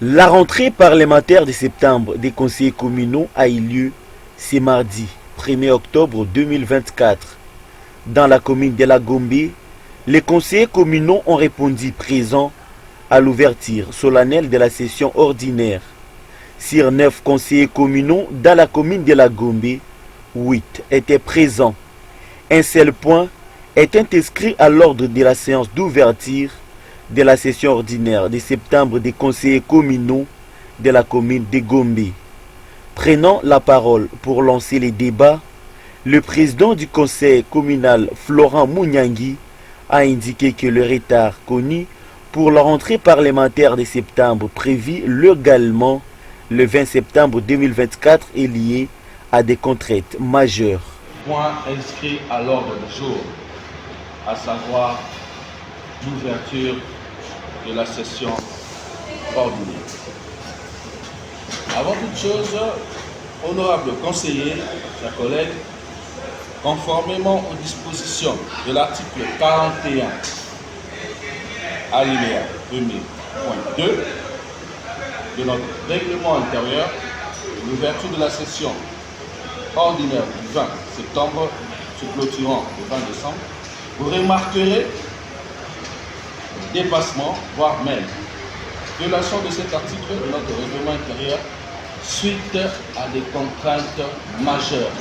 La rentrée parlementaire de septembre des conseillers communaux a eu lieu ce mardi 1er octobre 2024. Dans la commune de la Gombe, les conseillers communaux ont répondu présents à l'ouverture solennelle de la session ordinaire. Sur 9 conseillers communaux dans la commune de la Gombe, 8 étaient présents. Un seul point était inscrit à l'ordre de la séance d'ouverture de la session ordinaire de septembre des conseillers communaux de la commune de Gombe. Prenant la parole pour lancer les débats, le président du conseil communal Florent Mouniangui a indiqué que le retard connu pour la rentrée parlementaire de septembre prévue légalement le 20 septembre 2024 est lié à des contraintes majeures. Point inscrit à l'ordre du jour, à savoir l'ouverture de la session ordinaire. Avant toute chose, honorables conseillers, chers collègues, conformément aux dispositions de l'article 41, alinéa 1er.2 de notre règlement intérieur, l'ouverture de la session ordinaire du 20 septembre se clôturant le 20 décembre, vous remarquerez dépassement, voire même violation de cet article de notre règlement intérieur suite à des contraintes majeures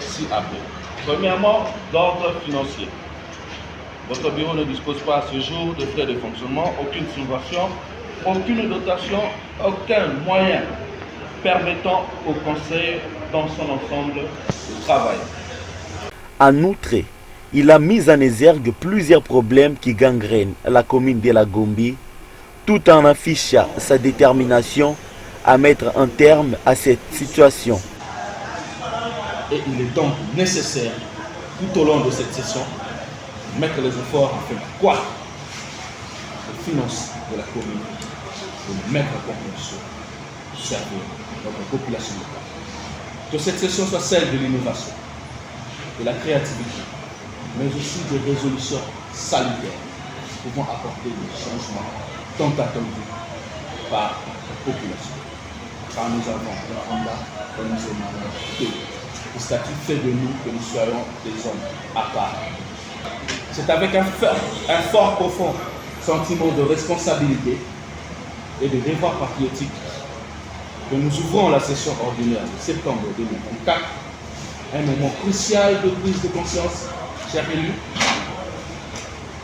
ci-après. Premièrement, d'ordre financier. Votre bureau ne dispose pas à ce jour de frais de fonctionnement, aucune subvention, aucune dotation, aucun moyen permettant au conseil dans son ensemble de travailler. En outre, il a mis en exergue plusieurs problèmes qui gangrènent la commune de la Gombe, tout en affichant sa détermination à mettre un terme à cette situation. Et il est donc nécessaire, tout au long de cette session, de mettre les efforts afin quoi les finances de la commune, de mettre en condition de servir notre population locale. Que cette session soit celle de l'innovation, de la créativité, mais aussi des résolutions salutaires pouvant apporter des changements tant attendus par la population. Car nous avons un mandat que nous émanons d'eux. Le statut fait de nous que nous soyons des hommes à part. C'est avec un fort profond sentiment de responsabilité et de devoir patriotique que nous ouvrons la session ordinaire de septembre 2024, un moment crucial de prise de conscience, chers élus,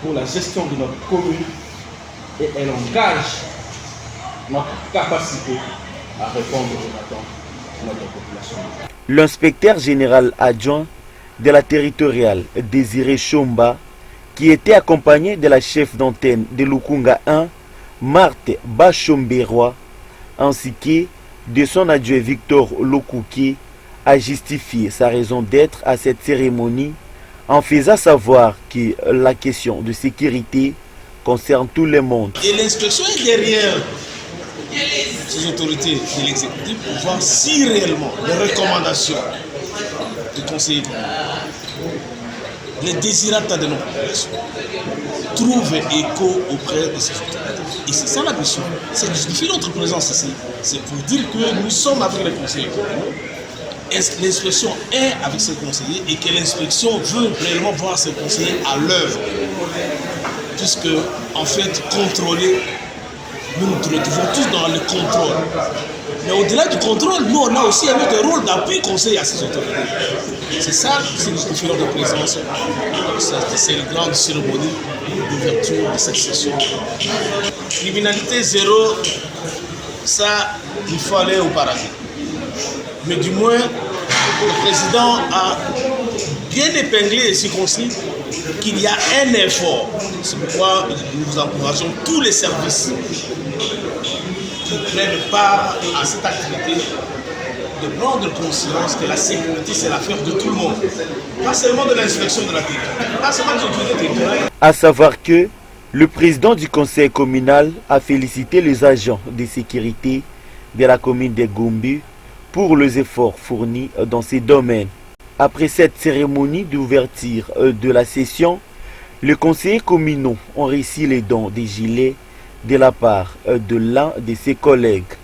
pour la gestion de notre commune, et elle engage notre capacité à répondre aux attentes de notre population. L'inspecteur général adjoint de la territoriale Désiré Chomba, qui était accompagné de la chef d'antenne de Lukunga 1, Marthe Bachomberois, ainsi que de son adjoint Victor Lokouki, a justifié sa raison d'être à cette cérémonie en faisant savoir que la question de sécurité concerne tout le monde. Et l'inspection est derrière ces autorités de l'exécutif pour voir si réellement les recommandations du conseiller, les désirata de nos populations trouvent écho auprès de ces autorités. Et c'est ça la mission. Ça justifie notre présence ici. C'est pour dire que nous sommes avec les conseillers. L'inspection est avec ses conseillers et que l'inspection veut réellement voir ses conseillers à l'œuvre. Puisque, en fait, contrôler, nous nous retrouvons tous dans le contrôle. Mais au-delà du contrôle, nous, on a aussi un autre rôle d'appui conseil à ces autorités. C'est ça qui justifie notre présence. C'est une grande cérémonie d'ouverture de cette session. Criminalité zéro, ça, il faut aller au paradis. Mais du moins, le président a bien épinglé et circoncis qu'il y a un effort. C'est pourquoi nous encourageons tous les services qui prennent part à cette activité de prendre conscience que la sécurité, c'est l'affaire de tout le monde. Pas seulement de l'inspection de la territoire, pas seulement de l'autorité territoriale. À savoir que le président du conseil communal a félicité les agents de sécurité de la commune de Gombe pour les efforts fournis dans ces domaines. Après cette cérémonie d'ouverture de la session, les conseillers communaux ont reçu les dons des gilets de la part de l'un de ses collègues.